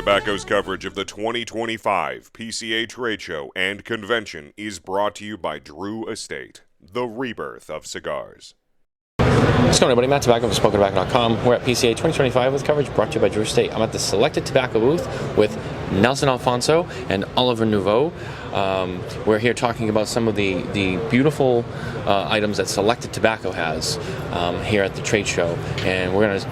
Tobacco's coverage of the 2025 PCA Trade Show and Convention is brought to you by Drew Estate, the rebirth of cigars. What's going on, everybody? Matt Tobacco from SmokeTobacco.com. We're at PCA 2025 with coverage brought to you by Drew Estate. I'm at the Selected Tobacco booth with Nelson Alfonso and Oliver Nouveau. We're here talking about some of the beautiful items that Selected Tobacco has here at the trade show. And we're going to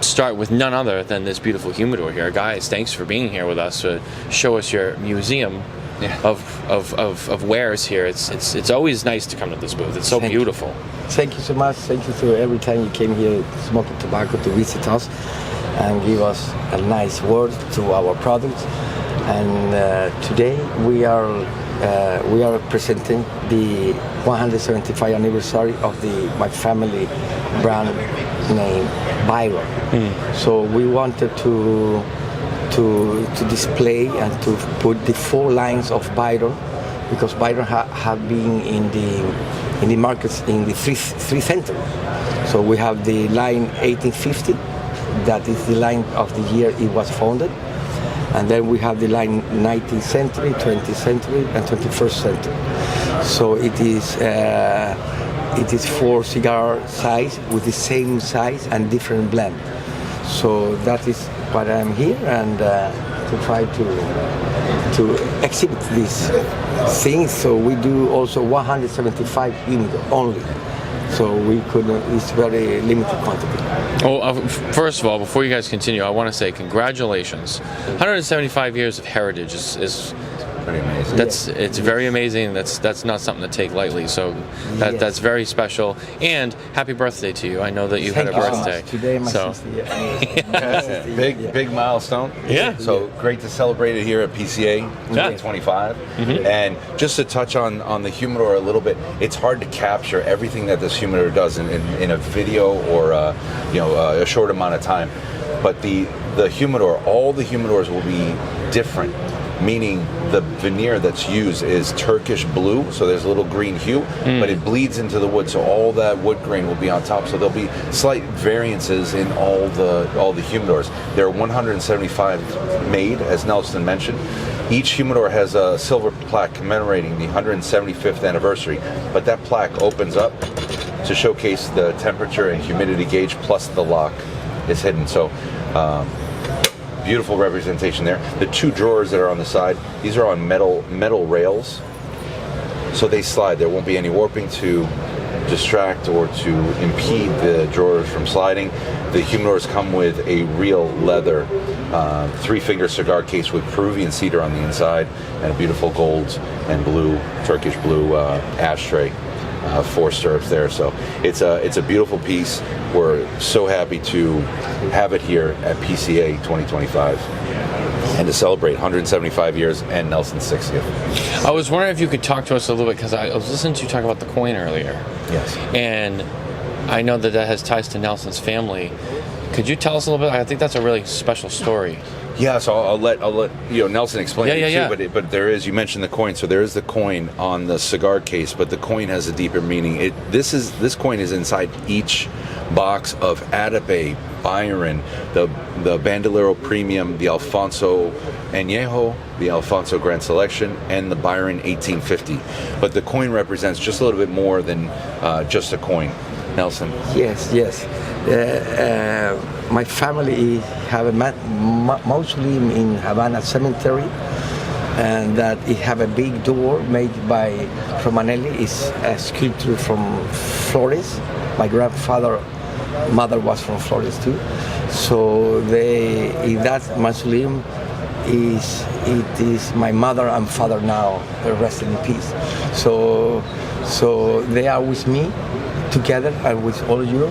start with none other than this beautiful humidor here. Guys, thanks for being here with us to show us your museum of wares here. It's always nice to come to this booth. It's so beautiful. Thank you so much. Thank you to every time you came here to Smoking Tobacco to visit us and give us a nice word to our products. And today we are presenting the 175th anniversary of my family brand name Byron. So we wanted to display and to put the 4 lines of Byron, because Byron have been in the markets in the 3rd century. So we have the line 1850, that is the line of the year it was founded, and then we have the line 19th century, 20th century, and 21st century. So it is 4 cigar size with the same size and different blend. So that is why I'm here, and to try to exhibit these things. So we do also 175 units only. So we could, it's very limited quantity. Well, first of all, before you guys continue, I want to say congratulations. 175 years of heritage is pretty amazing. It's very amazing. That's not something to take lightly. So that's very special. And happy birthday to you. I know that you had a birthday. Today, my 60th year. Big milestone. Yeah. So great to celebrate it here at PCA 2025. And just to touch on the humidor a little bit, it's hard to capture everything that this humidor does in a video or a short amount of time. But the humidor, all the humidors will be different. Meaning the veneer that's used is Turkish blue, so there's a little green hue, but it bleeds into the wood, so all that wood grain will be on top. So there'll be slight variances in all the humidors. There are 175 made, as Nelson mentioned. Each humidor has a silver plaque commemorating the 175th anniversary, but that plaque opens up to showcase the temperature and humidity gauge, plus the lock is hidden. So beautiful representation there. The 2 drawers that are on the side, these are on metal rails, so they slide. There won't be any warping to distract or to impede the drawers from sliding. The humidors come with a real leather 3-finger cigar case with Peruvian cedar on the inside, and a beautiful gold and blue, Turkish blue ashtray. 4 stirrups there, so it's a beautiful piece. We're so happy to have it here at PCA 2025 and to celebrate 175 years and Nelson's 60th. I was wondering if you could talk to us a little bit, because I was listening to you talk about the coin earlier. Yes. And I know that has ties to Nelson's family. Could you tell us a little bit? I think that's a really special story. Yeah, so I'll let Nelson explain it too. But there is, you mentioned the coin, so there is the coin on the cigar case, but the coin has a deeper meaning. This coin is inside each box of Adepe, Byron, the Bandolero Premium, the Alfonso Añejo, the Alfonso Grand Selection, and the Byron 1850. But the coin represents just a little bit more than just a coin. Nelson. Yes. My family have a mausoleum in Havana Cemetery, and that it have a big door made by Romanelli. It's a sculpture from Flores. My mother was from Flores too. So in that mausoleum it is my mother and father now, rest in peace. So they are with me together and with all of you,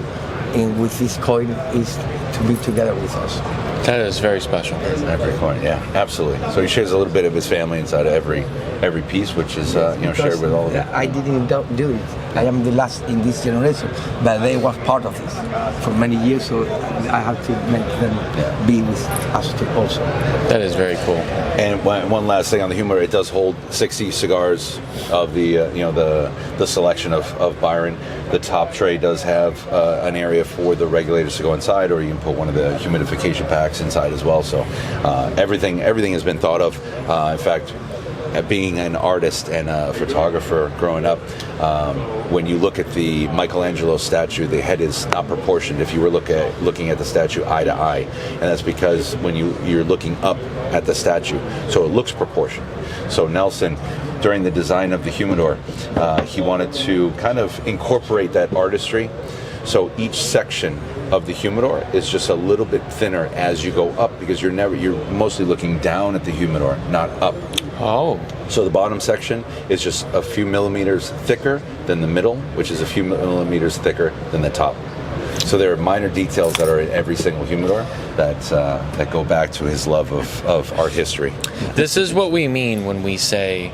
and with this coin is to be together with us. That is very special. Every coin, yeah, absolutely. So he shares a little bit of his family inside of every piece, which is shared with all of them. I didn't do it. I am the last in this generation, but they was part of this for many years, so I have to make them be with us too also. That is very cool. And one last thing on the humidor, it does hold 60 cigars of the the selection of Byron. The top tray does have an area for the regulators to go inside, or you can put one of the humidification packs inside as well. So everything has been thought of. In fact, being an artist and a photographer growing up, when you look at the Michelangelo statue, the head is not proportioned if you were looking at the statue eye to eye, and that's because when you're looking up at the statue, so it looks proportioned. So Nelson, during the design of the humidor, he wanted to kind of incorporate that artistry. So each section of the humidor is just a little bit thinner as you go up, because you're mostly looking down at the humidor, not up. Oh. So the bottom section is just a few millimeters thicker than the middle, which is a few millimeters thicker than the top. So there are minor details that are in every single humidor that go back to his love of art history. This is what we mean when we say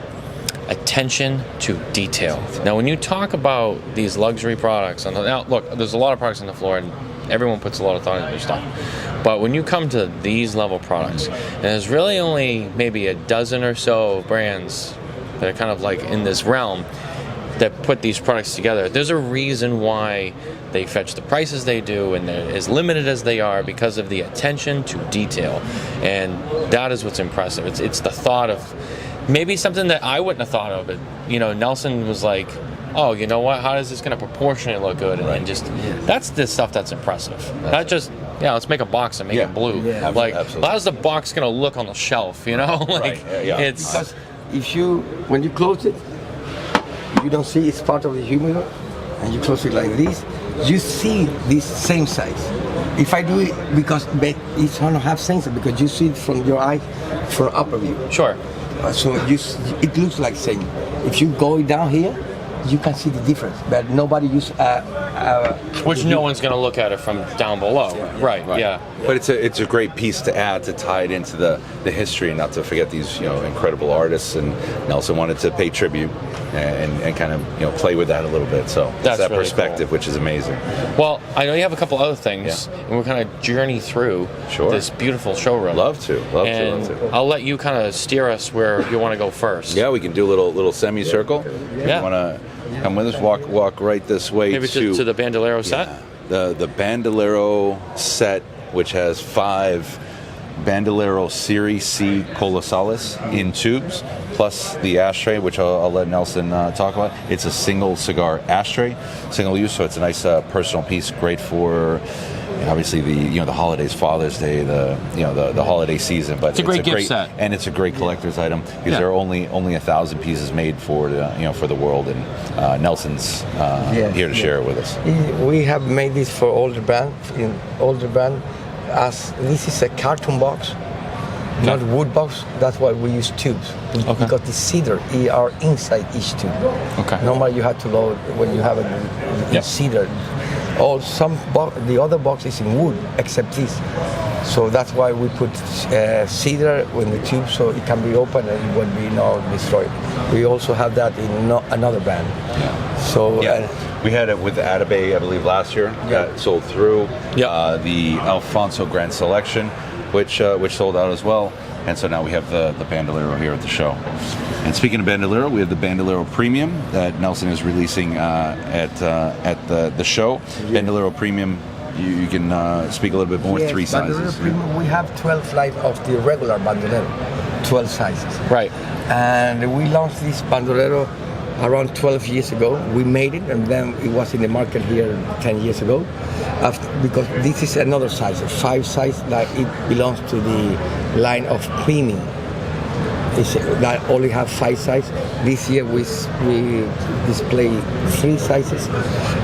attention to detail. Now, when you talk about these luxury products, now look, there's a lot of products on the floor, and everyone puts a lot of thought into their stuff. But when you come to these level products, and there's really only maybe a dozen or so brands that are kind of like in this realm that put these products together, there's a reason why they fetch the prices they do, and they're as limited as they are because of the attention to detail. And that is what's impressive. It's the thought of maybe something that I wouldn't have thought of. It, Nelson was like, oh, you know what? How is this going to proportionally look good? And just that's the stuff that's impressive. Not just let's make a box and make it blue. Yeah, like, absolutely. how's the box going to look on the shelf? Like it's Because when you close it, you don't see it's part of the humidor, and you close it like this, you see this same size. If I do it, because it's going to have sensor, because you see it from your eye, from upper view. sure. So it looks like same. If you go down here, you can see the difference, but nobody use Which no one's going to look at it from down below. Right. Yeah. But it's a great piece to add to tie it into the history, and not to forget these incredible artists. And Nelson wanted to pay tribute and kind of play with that a little bit. So That's that really perspective, cool. which is amazing. Well, I know you have a couple other things, and we'll kind of journey through this beautiful showroom. Love to. I'll let you kind of steer us where you want to go first. Yeah, we can do a little semicircle. Yeah. You want to come with us? Walk right this way. Maybe to the Bandolero set. The Bandolero set, which has 5 Bandolero Series C Colosales in tubes, plus the ashtray, which I'll let Nelson talk about. It's a single cigar ashtray, single use, so it's a nice personal piece, great for obviously the holidays, Father's Day, the holiday season. But it's a great gift set, and it's a great collector's item because there are only 1,000 pieces made for the world, and Nelson's here to share it with us. We have made this for older band. As this is a carton box, not wood box. That's why we use tubes, because the cedar are inside each tube. Okay. Normally you have to load when you have a cedar. The other box is in wood, except this. So that's why we put cedar in the tube, so it can be open and it won't be destroyed. We also have that in another brand. Yeah. So we had it with Atabey, I believe, last year. That sold through. The Alfonso Grand Selection, which sold out as well. And so now we have the Bandolero here at the show. And speaking of Bandolero, we have the Bandolero Premium that Nelson is releasing at the show. Yeah. Bandolero Premium, you can speak a little bit more. 3 sizes. Premium, we have 12 lines of the regular Bandolero, 12 sizes. Right. And we launched this Bandolero around 12 years ago. We made it, and then it was in the market here 10 years ago. Because this is another size, a 5 size, that it belongs to the line of premium. That only have 5 sizes. This year we display 3 sizes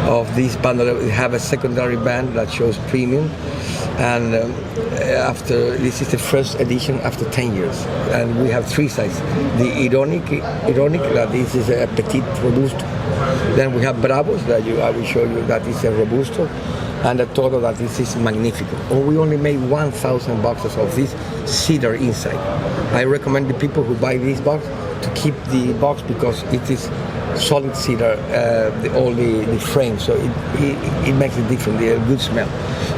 of this bandolero. We have a secondary band that shows premium, and this is the first edition after 10 years, and we have 3 sizes. The ironic that this is a petite robusto. Then we have bravos that I will show you, that is a robusto, and the total that this is magnifico. We only made 1,000 boxes of this cedar inside. I recommend the people who buy this box to keep the box, because it is solid cedar, all the frame, so it makes it different, a good smell.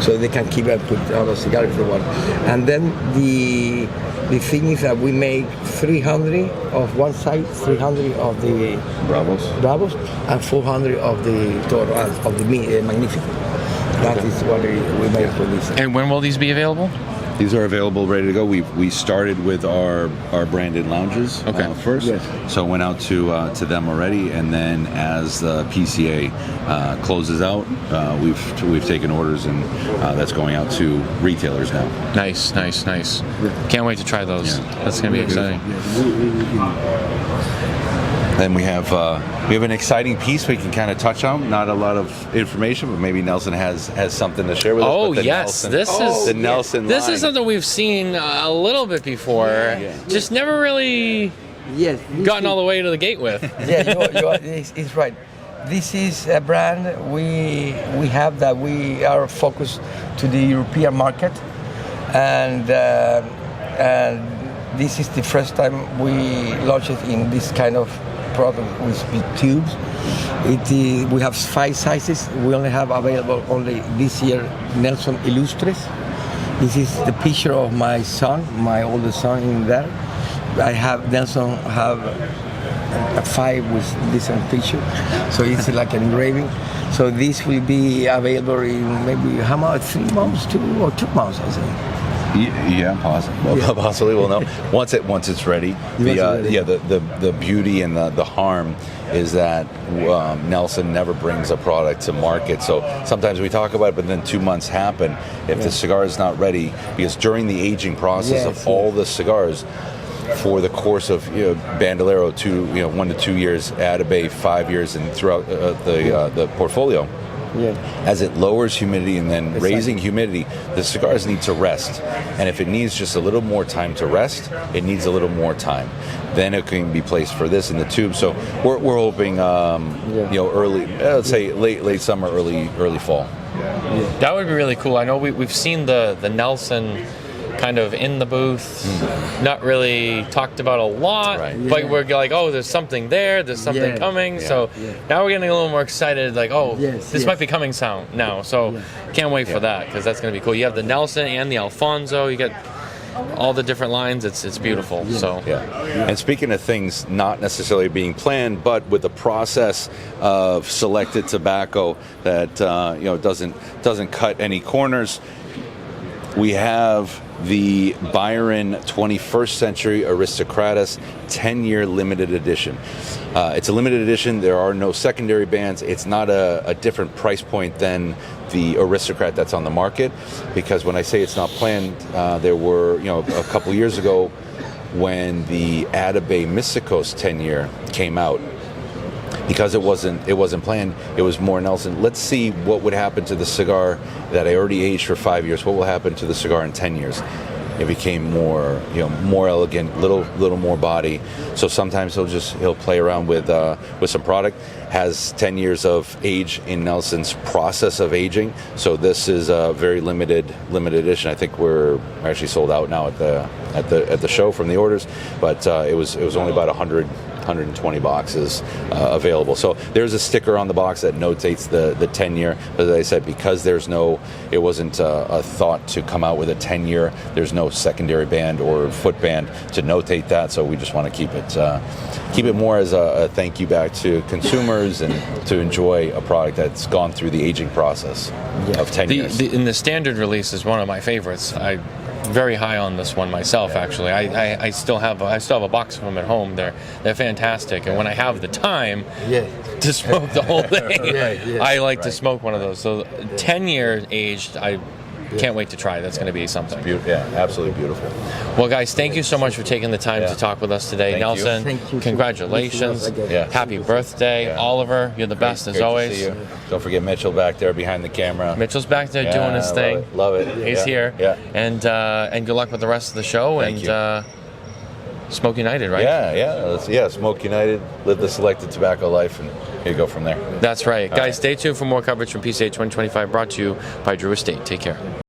So they can keep it, put on a cigar if they want. And then the thing is that we make 300 of one side, 300 of the Bravos, and 400 of the Toro, of the Magnifico. That is what we make for this. And when will these be available? These are available, ready to go. We started with our branded lounges first, Yes. so went out to them already, and then as the PCA closes out, we've taken orders, and that's going out to retailers now. Nice. Can't wait to try those. Yeah. That's going to be exciting. Then we have an exciting piece we can kind of touch on. Not a lot of information, but maybe Nelson has something to share with us. Oh But the yes, Nelson, this is the Nelson This line. is something we've seen a little bit before. Just never really Yes. gotten all the way to the gate with. Yeah, it's right. This is a brand we have that we are focused to the European market, and this is the first time we launched it in this kind of product with big tubes. We have 5 sizes. We only have available only this year Nelson Illustres. This is the picture of my son, my oldest son, in there. I have Nelson have a 5 with different picture, so it's like an engraving. So this will be available in maybe 3 months, 2 months, I think. Yeah, possibly. We'll know once it's ready. The beauty and the harm is that Nelson never brings a product to market. So sometimes we talk about it, but then 2 months happen if the cigar is not ready, because during the aging process of all the cigars, for the course of Bandolero, 1 to 2 years, Atabey 5 years, and throughout the portfolio. Yeah. As it lowers humidity and then raising humidity, the cigars need to rest. And if it needs just a little more time to rest, it needs a little more time. Then it can be placed for this in the tube. So we're hoping, early, let's say late summer, early fall. That would be really cool. I know we've seen the Nelson kind of in the booth, not really talked about a lot, but we're like, oh, there's something there, there's something coming. So now we're getting a little more excited, like, this might be coming now. So can't wait for that, because that's going to be cool. You have the Nelson and the Alfonso. You get all the different lines. It's beautiful. So And speaking of things not necessarily being planned, but with the process of selected tobacco that doesn't cut any corners, we have the Byron 21st Century Aristocratus 10-year limited edition. It's a limited edition. There are no secondary bands. It's not a different price point than the Aristocrat that's on the market, because when I say it's not planned, there were a couple years ago when the Atabey Mysticos 10-year came out. Because it wasn't planned, it was more Nelson, let's see what would happen to the cigar that I already aged for 5 years. What will happen to the cigar in 10 years? It became more elegant, little more body. So sometimes he'll play around with some product. Has 10 years of age in Nelson's process of aging. So this is a very limited edition. I think we're actually sold out now at the show from the orders, but it was only about 120 boxes available. So there's a sticker on the box that notates the 10-year. As I said, because it wasn't a thought to come out with a 10-year. There's no secondary band or foot band to notate that. So we just want to keep it more as a thank you back to consumers and to enjoy a product that's gone through the aging process of 10 years. In the standard release is one of my favorites. I'm very high on this one myself. Actually, I still have a box of them at home. They're fantastic, and when I have the time to smoke the whole thing, I like to smoke one of those. So 10 years aged, I can't wait to try. That's going to be something. Absolutely beautiful. Well, guys, thank you so much for taking the time to talk with us today. Nelson, Thank you. congratulations. Happy birthday. Oliver, you're the best as always. To see you. Don't forget Mitchell back there behind the camera. Mitchell's back there doing his thing. Love it. He's here. Yeah. And good luck with the rest of the show. Thank you. Smoke United, right? Yeah. Smoke United, live the selected tobacco life, and here you go from there. That's right. Guys, stay tuned for more coverage from PCA 2025, brought to you by Drew Estate. Take care.